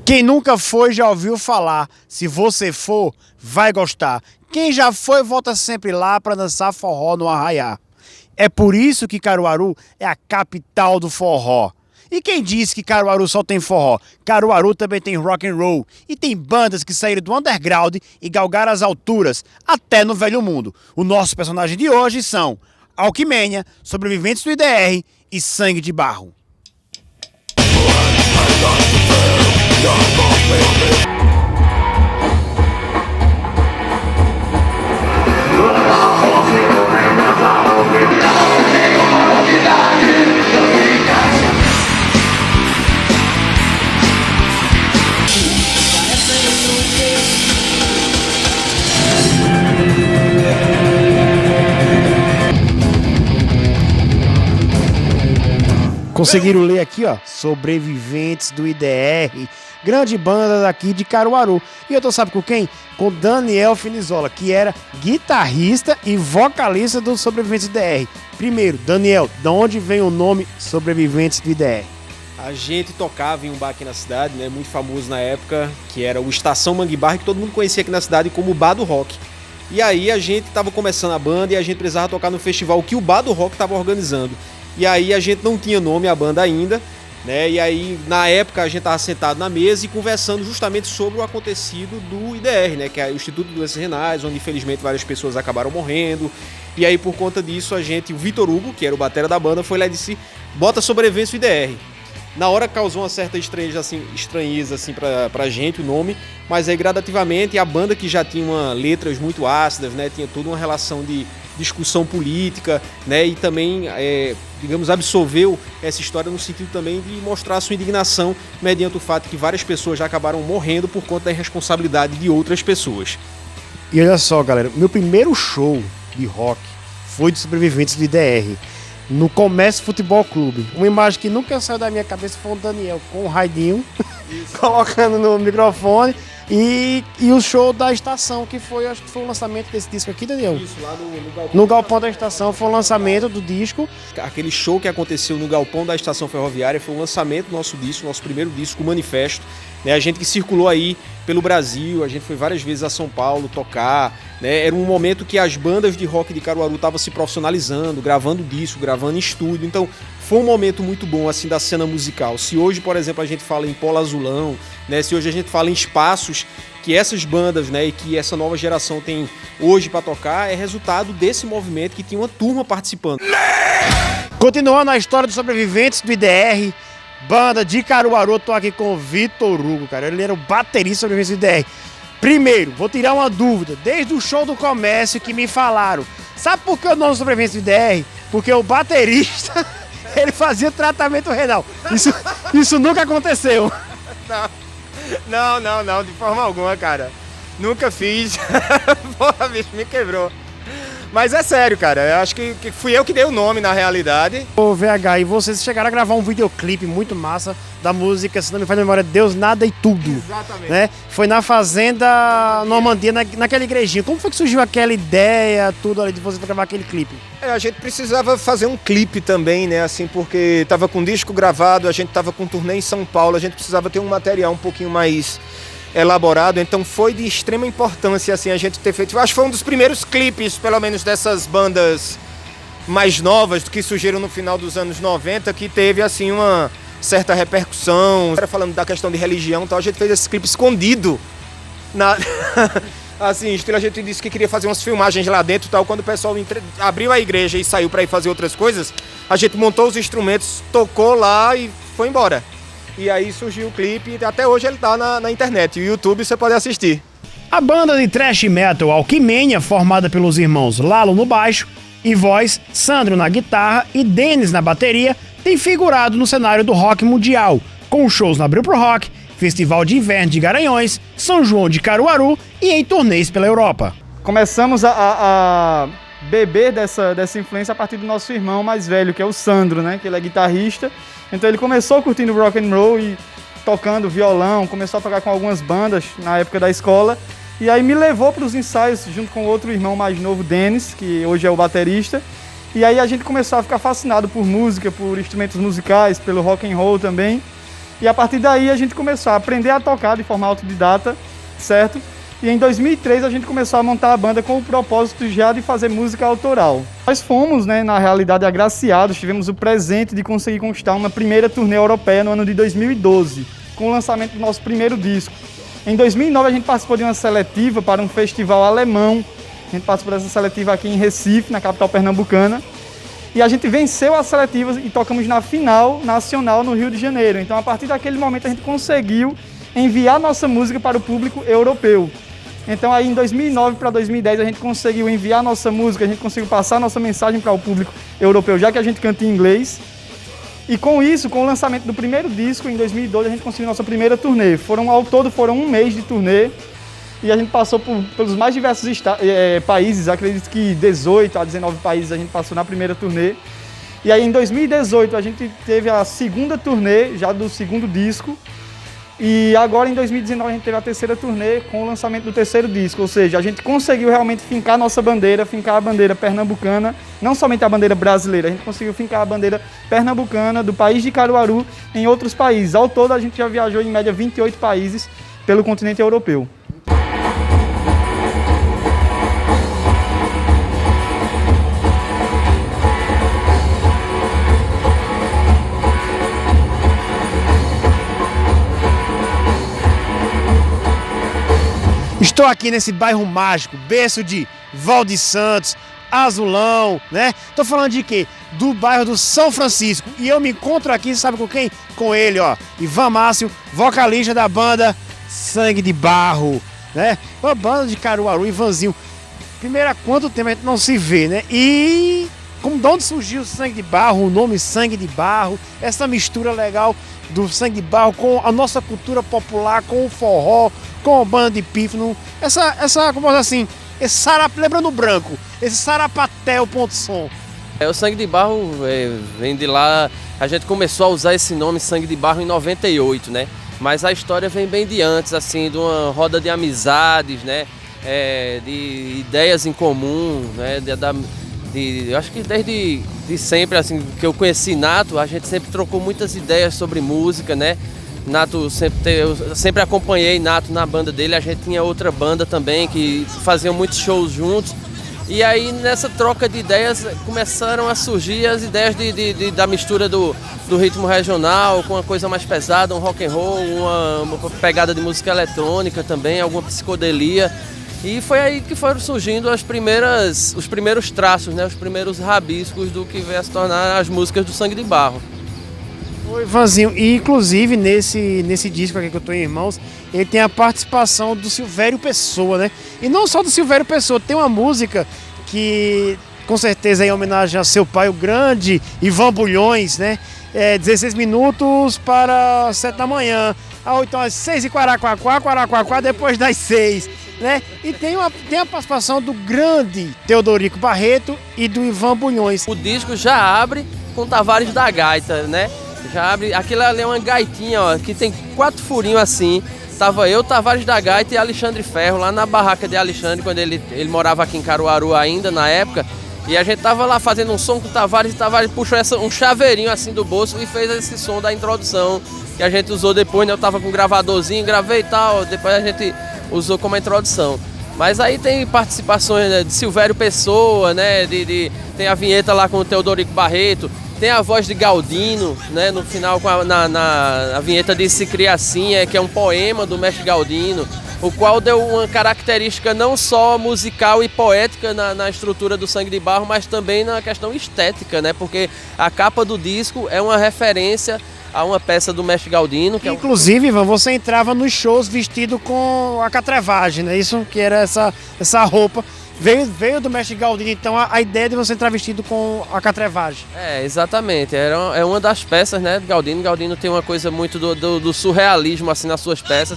Quem nunca foi já ouviu falar. Se você for, vai gostar. Quem já foi, volta sempre lá para dançar forró no Arraiá. É por isso que Caruaru é a capital do forró. E quem disse que Caruaru só tem forró? Caruaru também tem rock and roll. E tem bandas que saíram do underground e galgaram as alturas, até no Velho Mundo. O nosso personagem de hoje são Alckmenia, Sobreviventes do IDR e Sangue de Barro. Conseguiram ler aqui, ó, Sobreviventes do IDR, grande banda daqui de Caruaru. E eu tô, sabe com quem? Com Daniel Finizola, que era guitarrista e vocalista do Sobreviventes do IDR. Primeiro, Daniel, de onde vem o nome Sobreviventes do IDR? A gente tocava em um bar aqui na cidade, né, muito famoso na época, que era o Estação Mangue Bar, que todo mundo conhecia aqui na cidade como o Bar do Rock. E aí a gente tava começando a banda e a gente precisava tocar no festival que o Bar do Rock tava organizando. E aí a gente não tinha nome, a banda ainda, né? E aí na época a gente estava sentado na mesa e conversando justamente sobre o acontecido do IDR, né? Que é o Instituto de Doenças Renais, onde infelizmente várias pessoas acabaram morrendo. E aí por conta disso o Vitor Hugo, que era o batera da banda, foi lá e disse: bota Sobrevivência do IDR. Na hora causou uma certa estranheza assim pra gente o nome, mas aí gradativamente a banda, que já tinha letras muito ácidas, né? Tinha toda uma relação de discussão política, né? E também, digamos, absolveu essa história no sentido também de mostrar a sua indignação mediante o fato que várias pessoas já acabaram morrendo por conta da irresponsabilidade de outras pessoas. E olha só, galera, meu primeiro show de rock foi de Sobreviventes do IDR, no Comércio Futebol Clube. Uma imagem que nunca saiu da minha cabeça foi o Daniel com o raidinho colocando no microfone. E o show da estação, que foi, acho que foi o lançamento desse disco aqui, Daniel? Isso, lá no Galpão da Estação foi o lançamento do disco. Aquele show que aconteceu no Galpão da Estação Ferroviária foi o lançamento do nosso disco, nosso primeiro disco, o Manifesto. Né? A gente que circulou aí pelo Brasil, a gente foi várias vezes a São Paulo tocar. Né? Era um momento que as bandas de rock de Caruaru estavam se profissionalizando, gravando disco, gravando em estúdio. Então foi um momento muito bom assim da cena musical. Se hoje, por exemplo, a gente fala em Polo Azulão, né? Se hoje a gente fala em espaços que essas bandas, né, e que essa nova geração tem hoje para tocar, é resultado desse movimento que tinha uma turma participando. Continuando a história dos Sobreviventes do IDR, banda de Caruaru, tô aqui com o Vitor Hugo, cara. Ele era o baterista do Sobreviventes do IDR. Primeiro, vou tirar uma dúvida. Desde o show do Comércio que me falaram, sabe por que o nome Sobreviventes do IDR? Porque o baterista, ele fazia tratamento renal. Isso nunca aconteceu. Não, de forma alguma, cara. Nunca fiz. Porra, bicho, me quebrou. Mas é sério, cara. Eu acho que fui eu que dei o nome, na realidade. Ô, VH, e vocês chegaram a gravar um videoclipe muito massa da música, se não me falha a memória, Deus, Nada e Tudo. Exatamente. Né? Foi na Fazenda Normandia, naquela igrejinha. Como foi que surgiu aquela ideia, tudo ali, de você gravar aquele clipe? A gente precisava fazer um clipe também, né? Assim, porque tava com disco gravado, a gente tava com turnê em São Paulo, a gente precisava ter um material um pouquinho mais elaborado, então foi de extrema importância assim a gente ter feito. Eu acho que foi um dos primeiros clipes, pelo menos dessas bandas mais novas que surgiram no final dos anos 90, que teve assim uma certa repercussão. Falando da questão de religião, então a gente fez esse clipe escondido assim, estilo, a gente disse que queria fazer umas filmagens lá dentro, tal. Quando o pessoal abriu a igreja e saiu para ir fazer outras coisas, a gente montou os instrumentos, tocou lá e foi embora. E aí surgiu o clipe, e até hoje ele tá na internet, no YouTube você pode assistir. A banda de thrash metal Alckmenia, formada pelos irmãos Lalo no baixo e voz, Sandro na guitarra e Denis na bateria, tem figurado no cenário do rock mundial, com shows na Abril Pro Rock, Festival de Inverno de Garanhões, São João de Caruaru e em turnês pela Europa. Começamos a beber dessa influência a partir do nosso irmão mais velho, que é o Sandro, né? Que ele é guitarrista. Então ele começou curtindo rock and roll e tocando violão, começou a tocar com algumas bandas na época da escola. E aí me levou para os ensaios junto com outro irmão mais novo, Denis, que hoje é o baterista. E aí a gente começou a ficar fascinado por música, por instrumentos musicais, pelo rock and roll também. E a partir daí a gente começou a aprender a tocar de forma autodidata, certo? E em 2003 a gente começou a montar a banda com o propósito já de fazer música autoral. Nós fomos, né, na realidade, agraciados, tivemos o presente de conseguir conquistar uma primeira turnê europeia no ano de 2012, com o lançamento do nosso primeiro disco. Em 2009 a gente participou de uma seletiva para um festival alemão. A gente participou dessa seletiva aqui em Recife, na capital pernambucana. E a gente venceu as seletivas e tocamos na final nacional no Rio de Janeiro. Então, a partir daquele momento, a gente conseguiu enviar nossa música para o público europeu. Então, aí em 2009 para 2010, a gente conseguiu enviar nossa música, a gente conseguiu passar nossa mensagem para o público europeu, já que a gente canta em inglês. E com isso, com o lançamento do primeiro disco, em 2012, a gente conseguiu nossa primeira turnê. Ao todo, foram um mês de turnê. E a gente passou pelos mais diversos países, acredito que 18 a 19 países a gente passou na primeira turnê. E aí em 2018 a gente teve a segunda turnê, já do segundo disco. E agora em 2019 a gente teve a terceira turnê com o lançamento do terceiro disco. Ou seja, a gente conseguiu realmente fincar nossa bandeira, fincar a bandeira pernambucana, não somente a bandeira brasileira, a gente conseguiu fincar a bandeira pernambucana do país de Caruaru em outros países. Ao todo a gente já viajou em média 28 países pelo continente europeu. Estou aqui nesse bairro mágico, berço de Valde Santos, Azulão, né? Tô falando de quê? Do bairro do São Francisco. E eu me encontro aqui, sabe com quem? Com ele, ó, Ivan Márcio, vocalista da banda Sangue de Barro, né? Uma banda de Caruaru, Ivanzinho. Primeiro, há quanto tempo a gente não se vê, né? E de onde surgiu o Sangue de Barro, o nome Sangue de Barro, essa mistura legal do Sangue de Barro com a nossa cultura popular, com o forró, com a banda de pífano, como assim, esse sarap, lembrando o branco, esse sarapatel ponto som. O Sangue de Barro vem de lá, a gente começou a usar esse nome Sangue de Barro em 98, né? Mas a história vem bem de antes, assim, de uma roda de amizades, né? De ideias em comum, né? Eu acho que desde sempre, assim, que eu conheci Nato, a gente sempre trocou muitas ideias sobre música, né? Nato eu sempre acompanhei Nato na banda dele, a gente tinha outra banda também que faziam muitos shows juntos. E aí nessa troca de ideias começaram a surgir as ideias da mistura do ritmo regional com uma coisa mais pesada, um rock and roll, uma pegada de música eletrônica também, alguma psicodelia. E foi aí que foram surgindo os primeiros traços, né? Os primeiros rabiscos do que veio a se tornar as músicas do Sangue de Barro. Oi, Ivanzinho, e inclusive nesse disco aqui que eu tô em mãos, ele tem a participação do Silvério Pessoa, né? E não só do Silvério Pessoa, tem uma música que com certeza é em homenagem a seu pai, o grande Ivan Bulhões, né? 16 minutos para 7 da manhã, então às 6 e Quaraquaquá, depois das 6, né? E tem a participação do grande Teodorico Barreto e do Ivan Bulhões. O disco já abre com Tavares da Gaita, né? Já abre, aquilo ali é uma gaitinha, ó, que tem 4 furinhos assim. Tava eu, Tavares da Gaita e Alexandre Ferro lá na barraca de Alexandre, quando ele morava aqui em Caruaru ainda, na época. E a gente tava lá fazendo um som com o Tavares, e Tavares puxou um chaveirinho assim do bolso e fez esse som da introdução, que a gente usou depois, né? Eu tava com um gravadorzinho, gravei e tal, depois a gente usou como introdução. Mas aí tem participações, né, de Silvério Pessoa, né? Tem a vinheta lá com o Teodorico Barreto. Tem a voz de Galdino, né, no final na vinheta de Se Cria Assim, que é um poema do mestre Galdino, o qual deu uma característica não só musical e poética na estrutura do Sangue de Barro, mas também na questão estética, né, porque a capa do disco é uma referência a uma peça do mestre Galdino. Que inclusive, Ivan, você entrava nos shows vestido com a catrevagem, né? Isso que era essa roupa. Veio do mestre Galdino, então, a ideia de você entrar vestido com a catrevagem. Exatamente. É uma das peças, né, do Galdino. Galdino tem uma coisa muito do surrealismo assim nas suas peças.